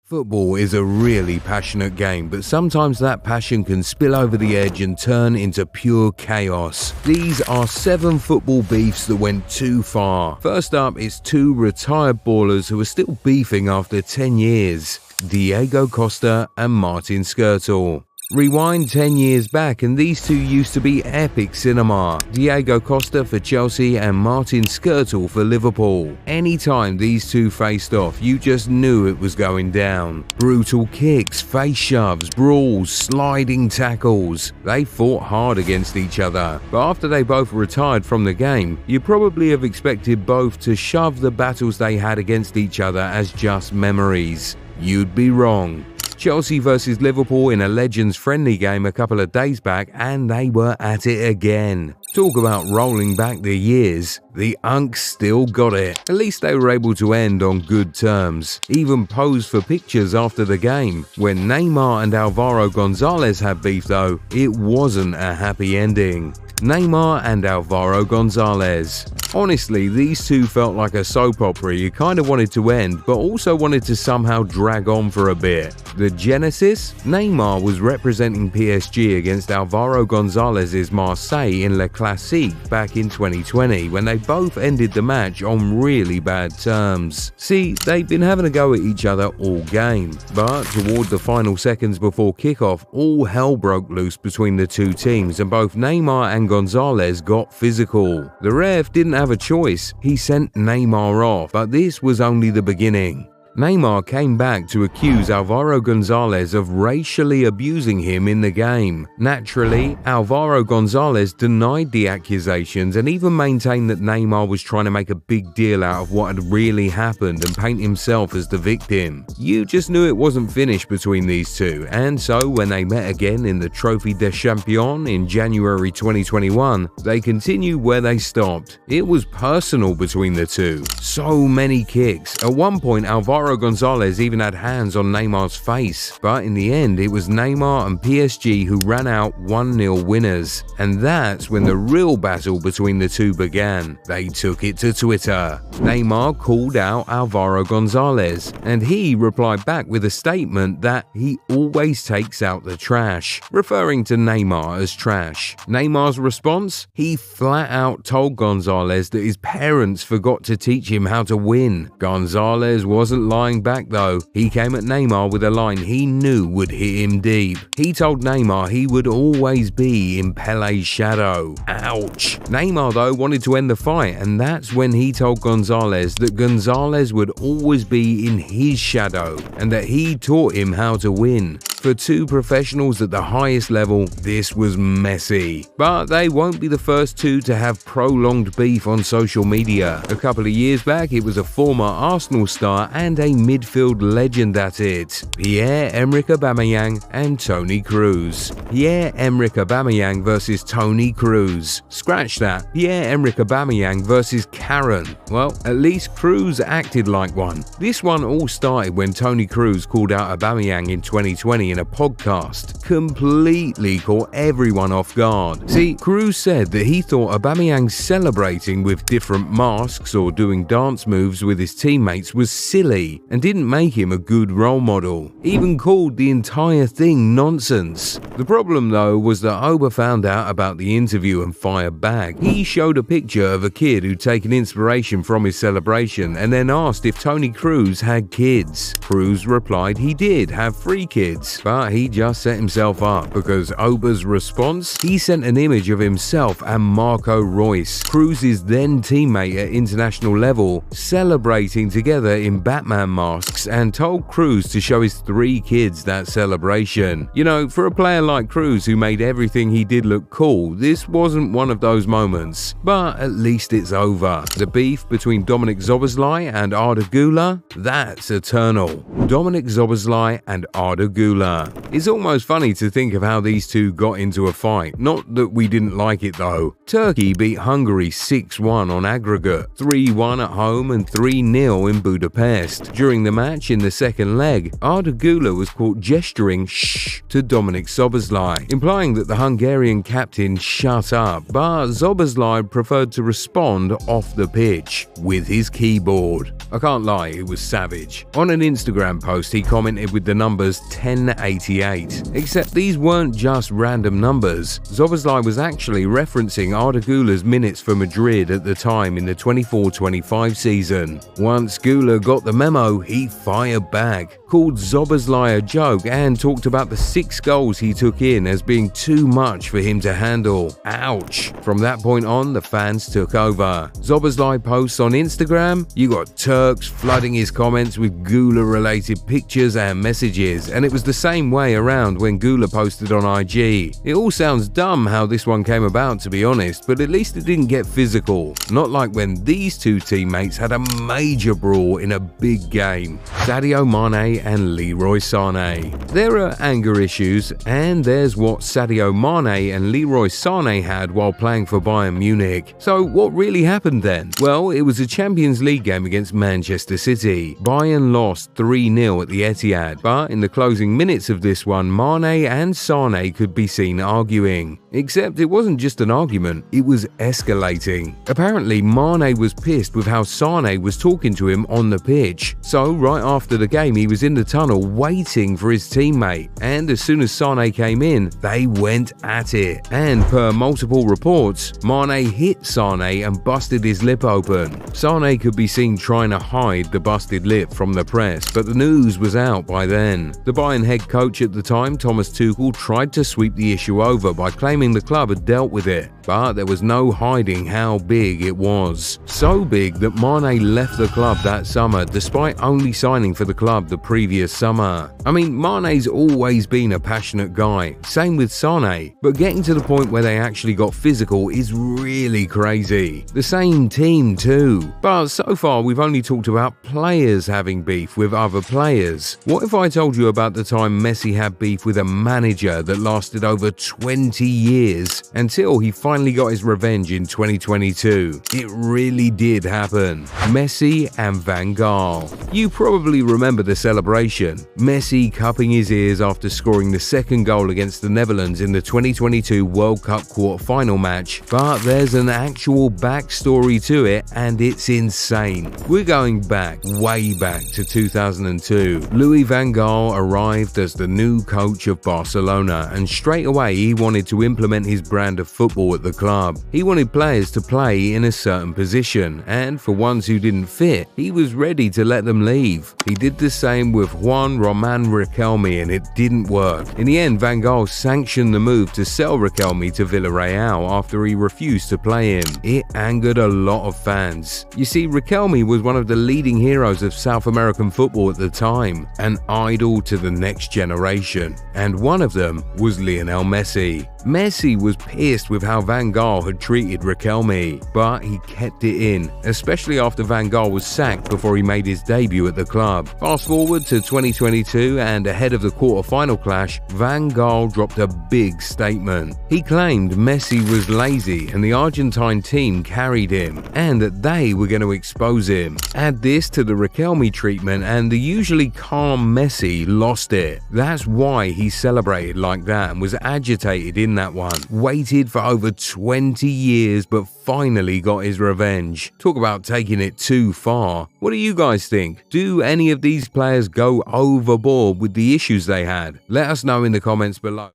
Football is a really passionate game, but sometimes that passion can spill over the edge and turn into pure chaos. These are 7 football beefs that went too far. First up is 2 retired ballers who are still beefing after 10 years, Diego Costa and Martin Skrtel. Rewind 10 years back and these two used to be epic cinema. Diego Costa for Chelsea and Martin Skrtel for Liverpool. Anytime these two faced off, you just knew it was going down. Brutal kicks, face shoves, brawls, sliding tackles. They fought hard against each other. But after they both retired from the game, you probably have expected both to shove the battles they had against each other as just memories. You'd be wrong. Chelsea versus Liverpool in a Legends friendly game a couple of days back, and they were at it again. Talk about rolling back the years. The Unks still got it. At least they were able to end on good terms. Even posed for pictures after the game. When Neymar and Alvaro Gonzalez had beef though, it wasn't a happy ending. Neymar and Alvaro Gonzalez. Honestly, these two felt like a soap opera you kind of wanted to end, but also wanted to somehow drag on for a bit. The genesis? Neymar was representing PSG against Alvaro Gonzalez's Marseille in Le Classique back in 2020, when they both ended the match on really bad terms. See, they'd been having a go at each other all game, but toward the final seconds before kickoff, all hell broke loose between the two teams and both Neymar and Gonzalez got physical. The ref didn't have a choice. He sent Neymar off, but this was only the beginning. Neymar came back to accuse Alvaro Gonzalez of racially abusing him in the game. Naturally, Alvaro Gonzalez denied the accusations and even maintained that Neymar was trying to make a big deal out of what had really happened and paint himself as the victim. You just knew it wasn't finished between these two, and so when they met again in the Trophée des Champions in January 2021, they continued where they stopped. It was personal between the two. So many kicks. At one point, Alvaro Gonzalez even had hands on Neymar's face, but in the end it was Neymar and PSG who ran out 1-0 winners, and that's when the real battle between the two began. They took it to Twitter. Neymar called out Alvaro Gonzalez, and he replied back with a statement that he always takes out the trash, referring to Neymar as trash. Neymar's response? He flat out told Gonzalez that his parents forgot to teach him how to win. Gonzalez wasn't lying back though. He came at Neymar with a line he knew would hit him deep. He told Neymar he would always be in Pele's shadow. Ouch. Neymar though wanted to end the fight, and that's when he told Gonzalez that Gonzalez would always be in his shadow and that he taught him how to win. For two professionals at the highest level, this was messy. But they won't be the first two to have prolonged beef on social media. A couple of years back, it was a former Arsenal star and a midfield legend at it, Pierre-Emerick Aubameyang and Toni Kroos. Pierre-Emerick Aubameyang versus Toni Kroos. Scratch that. Pierre-Emerick Aubameyang versus Karen. Well, at least Kroos acted like one. This one all started when Toni Kroos called out Aubameyang in 2020 in a podcast. Completely caught everyone off guard. See, Kroos said that he thought Aubameyang celebrating with different masks or doing dance moves with his teammates was silly and didn't make him a good role model. Even called the entire thing nonsense. The problem though was that Oba found out about the interview and fired back. He showed a picture of a kid who'd taken inspiration from his celebration and then asked if Toni Kroos had kids. Kroos replied he did have 3 kids. But he just set himself up because Oba's response? He sent an image of himself and Marco Reus, Kroos' then teammate at international level, celebrating together in Batman masks, and told Kroos to show his 3 kids that celebration. You know, for a player like Kroos who made everything he did look cool, this wasn't one of those moments. But at least it's over. The beef between Dominik Szoboszlai and Arda Güler? That's eternal. Dominik Szoboszlai and Arda Güler. Gula. It's almost funny to think of how these two got into a fight. Not that we didn't like it though. Turkey beat Hungary 6-1 on aggregate, 3-1 at home and 3-0 in Budapest. During the match in the second leg, Arda Gula was caught gesturing shh to Dominik Szoboszlai, implying that the Hungarian captain shut up, but Szoboszlai preferred to respond off the pitch with his keyboard. I can't lie, it was savage. On an Instagram post, he commented with the numbers 1088. Except these weren't just random numbers. Szoboszlai was actually referencing Arda Gula's minutes for Madrid at the time in the 24-25 season. Once Gula got the memo, he fired back, called Szoboszlai a joke, and talked about the 6 goals he took in as being too much for him to handle. Ouch! From that point on, the fans took over. Szoboszlai posts on Instagram, you got Turks flooding his comments with Gula-related pictures and messages, and it was the same way around when Gula posted on IG. It all sounds dumb how this one came about, to be honest, but at least it didn't get physical. Not like when these two teammates had a major brawl in a big game. Sadio Mane and Leroy Sané. There are anger issues, and there's what Sadio Mane and Leroy Sané had while playing for Bayern Munich. So what really happened then? Well, it was a Champions League game against Manchester City. Bayern lost 3-0 at the Etihad, but in the closing minutes of this one, Mane and Sané could be seen arguing. Except it wasn't just an argument, it was escalating. Apparently, Mane was pissed with how Sané was talking to him on the pitch. So right after the game, he was in the tunnel waiting for his teammate, and as soon as Sané came in, they went at it. And per multiple reports, Mane hit Sané and busted his lip open. Sané could be seen trying to hide the busted lip from the press, but the news was out by then. The Bayern head coach at the time, Thomas Tuchel, tried to sweep the issue over by claiming the club had dealt with it, but there was no hiding how big it was. So big that Mane left the club that summer despite only signing for the club the previous summer. I mean, Mane's always been a passionate guy, same with Sané, but getting to the point where they actually got physical is really crazy. The same team too. But so far we've only talked about players having beef with other players. What if I told you about the time Messi had beef with a manager that lasted over 20 years until he finally got his revenge in 2022? It really did happen. Messi and Van Gaal. You probably remember the celebration. Messi cupping his ears after scoring the second goal against the Netherlands in the 2022 World Cup quarter-final match. But there's an actual backstory to it, and it's insane. We're going back, way back to 2002. Louis Van Gaal arrived as the new coach of Barcelona, and straight away he wanted to implement his brand of football at the club. He wanted players to play in a certain position, and for ones who didn't fit, he was ready to let them leave. He did the same with Juan Roman Riquelme, and it didn't work. In the end, Van Gaal sanctioned the move to sell Riquelme to Villarreal after he refused to play him. It angered a lot of fans. You see, Riquelme was one of the leading heroes of South American football at the time, an idol to the next generation, and one of them was Lionel Messi. Messi was pissed with how Van Gaal had treated Riquelme, but he kept it in, especially after Van Gaal was sacked before he made his debut at the club. Fast forward to 2022, and ahead of the quarter-final clash, Van Gaal dropped a big statement. He claimed Messi was lazy and the Argentine team carried him, and that they were going to expose him. Add this to the Riquelme treatment, and the usually calm Messi lost it. That's why he celebrated like that and was agitated in that one. Waited for over 20 years but finally got his revenge. Talk about taking it too far. What do you guys think? Do any of these players go overboard with the issues they had? Let us know in the comments below.